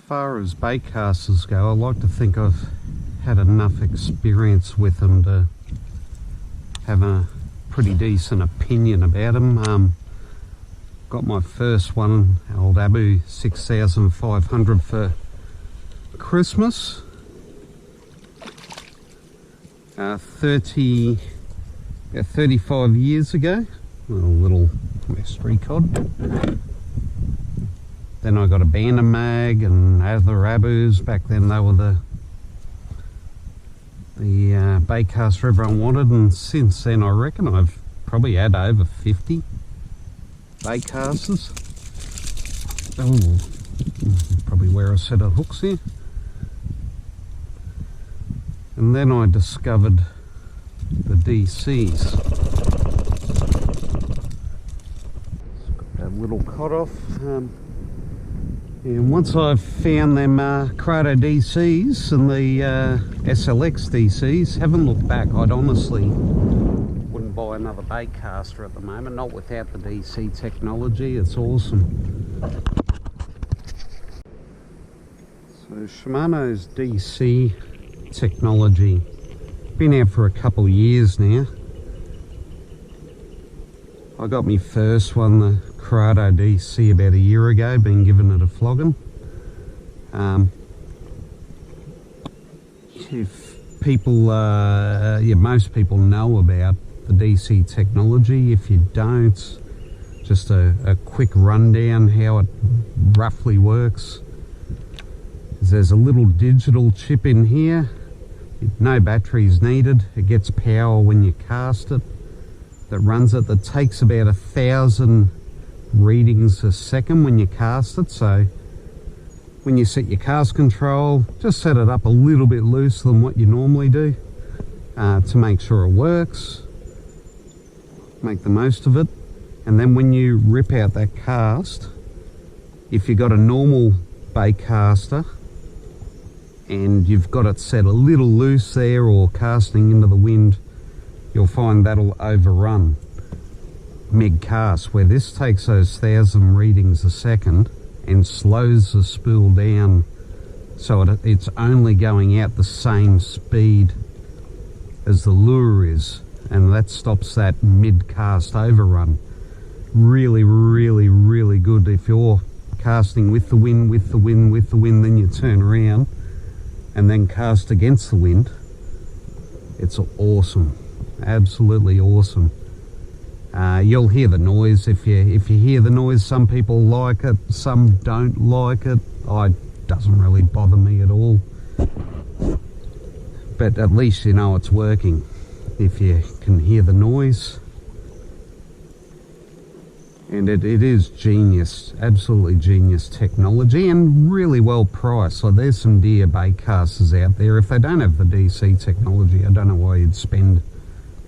far as bait casters go, I like to think I've had enough experience with them to have a pretty decent opinion about them. Got my first one, old Abu 6500 for Christmas. 35 years ago. A little mystery cod. Then I got a Bandam mag and other Abus. Back then they were the bait caster everyone wanted, and since then I reckon I've probably had over 50 bait casters. Oh, probably wear a set of hooks here. And then I discovered the DCs. Got that little cod off. And once I've found them Curado DCs and the SLX DCs, haven't looked back. I'd honestly wouldn't buy another bait caster at the moment, not without the DC technology. It's awesome. So Shimano's DC technology, been out for a couple of years now. I got my first one, the Curado DC, about a year ago, been given it a flogging. If people, most people know about the DC technology. If you don't, just a quick rundown how it roughly works. There's a little digital chip in here. No batteries needed. It gets power when you cast it. That runs it. That takes about 1,000 readings a second when you cast it. So when you set your cast control, just set it up a little bit looser than what you normally do to make sure it works. Make the most of it. And then when you rip out that cast, if you've got a normal bait caster and you've got it set a little loose there or casting into the wind, you'll find that'll overrun meg cast, where this takes those 1,000 readings a second and slows the spool down so it's only going out the same speed as the lure is, and that stops that mid-cast overrun. Really, really, really good. If you're casting with the wind, then you turn around and then cast against the wind, it's awesome. Absolutely awesome. You'll hear the noise. If you hear the noise, some people like it, some don't like it. It doesn't really bother me at all. But at least you know it's working if you can hear the noise. And it is genius, absolutely genius technology, and really well priced. So there's some dear bait casters out there. If they don't have the DC technology, I don't know why you'd spend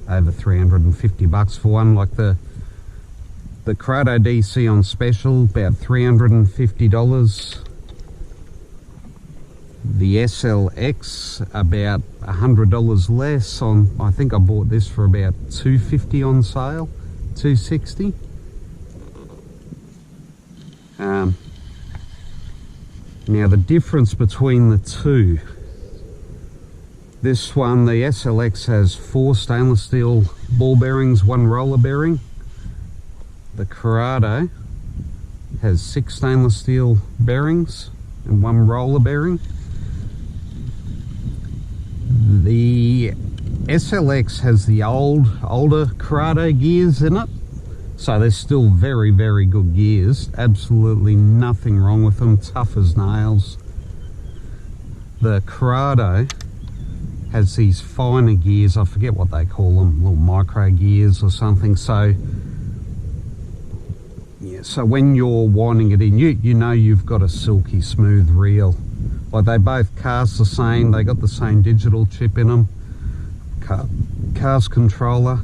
over 350 bucks for one. Like the Curado DC on special, about $350. The SLX about $100 less. I think I bought this for about $250 on sale, $260. Now the difference between the two, this one, the SLX, has 4 stainless steel ball bearings, 1 roller bearing. The Curado has 6 stainless steel bearings and 1 roller bearing. The SLX has the older Curado gears in it, so they're still very, very good gears. Absolutely nothing wrong with them, tough as nails. The Curado has these finer gears, I forget what they call them, little micro gears or something. So yeah, so when you're winding it in, you know you've got a silky smooth reel. Like, they both cast the same, they got the same digital chip in them, cast controller.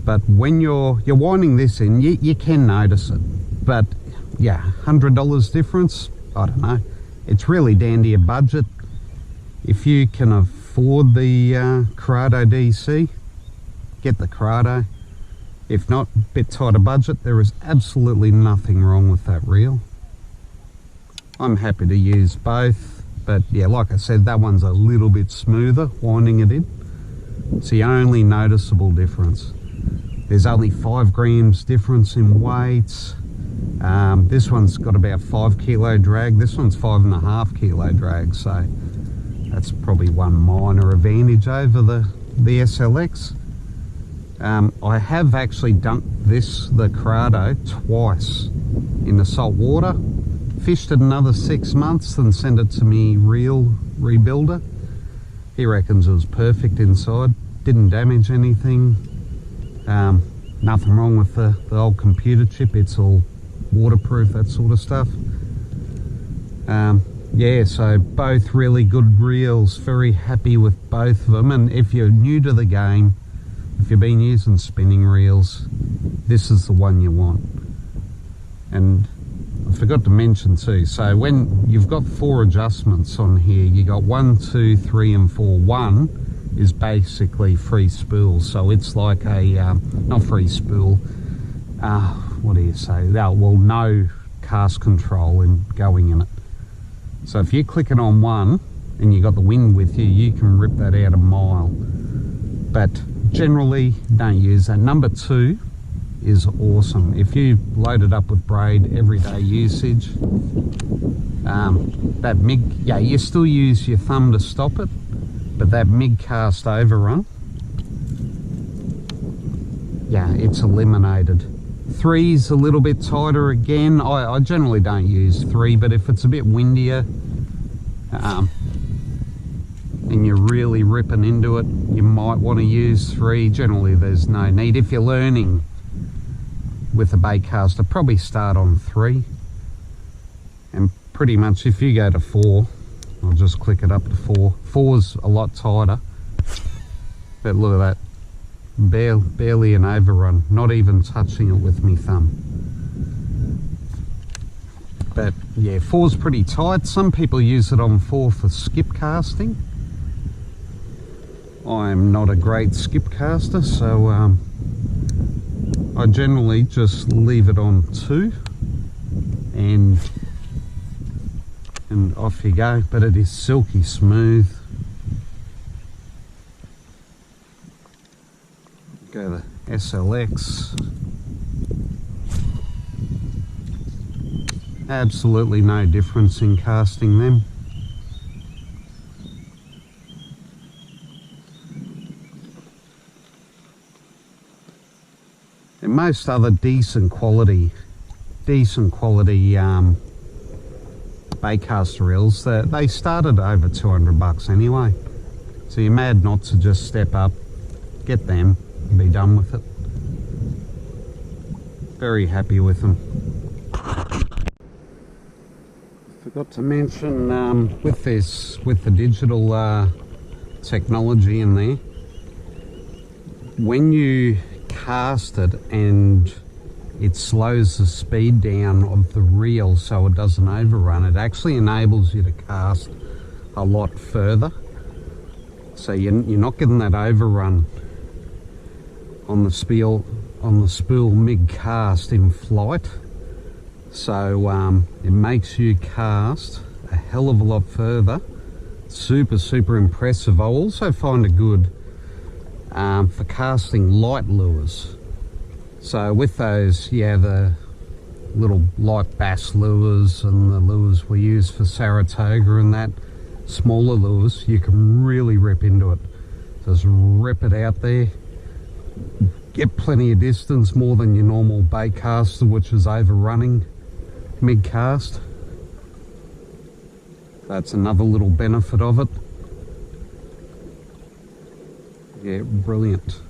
But when you're winding this in, you can notice it. But yeah, $100 difference, I don't know. It's really down to your budget. If you can afford the Curado DC, get the Curado. If not, a bit tighter budget, there is absolutely nothing wrong with that reel. I'm happy to use both, but yeah, like I said, that one's a little bit smoother winding it in. It's the only noticeable difference. There's only 5 grams difference in weights. This one's got about 5 kilo drag. This one's 5.5 kilo drag, so that's probably one minor advantage over the SLX. I have actually dunked the Curado twice in the salt water, fished it another 6 months, then sent it to me reel rebuilder. He reckons it was perfect inside, didn't damage anything, nothing wrong with the old computer chip, it's all waterproof, that sort of stuff. Yeah, so both really good reels, very happy with both of them. And if you're new to the game, if you've been using spinning reels, this is the one you want. And I forgot to mention too, so when you've got 4 adjustments on here, you got 1, 2, 3 and 4. 1 is basically free spool, so it's like a not free spool, what do you say, well, no cast control in going in it. So if you click it on 1 and you got the wind with you, you can rip that out a mile, but generally don't use that. Number 2 is awesome. If you load it up with braid, everyday usage, that MIG, yeah, you still use your thumb to stop it, but that MIG cast overrun, yeah, it's eliminated. 3's a little bit tighter again. I generally don't use 3, but if it's a bit windier and you're really ripping into it, you might want to use 3. Generally there's no need. If you're learning with a bait caster, probably start on 3, and pretty much if you go to 4, I'll just click it up to 4. 4's a lot tighter, but look at that, barely an overrun, not even touching it with me thumb. But yeah, 4's pretty tight. Some people use it on 4 for skip casting. I'm not a great skip caster, so I generally just leave it on 2 and off you go. But it is silky smooth. Go the SLX. Absolutely no difference in casting them. And most other decent quality baitcaster reels, they started over 200 bucks anyway. So you're mad not to just step up, get them, and be done with it. Very happy with them. Forgot to mention with the digital technology in there, when you cast it and it slows the speed down of the reel so it doesn't overrun, it actually enables you to cast a lot further. So you're not getting that overrun on the spool MIG cast in flight. So it makes you cast a hell of a lot further. Super impressive. I also find it good for casting light lures. So with those, yeah, the little light bass lures and the lures we use for Saratoga and that, smaller lures, you can really rip into it. Just rip it out there, get plenty of distance, more than your normal bait caster, which is overrunning MIG cast. That's another little benefit of it. Yeah, brilliant.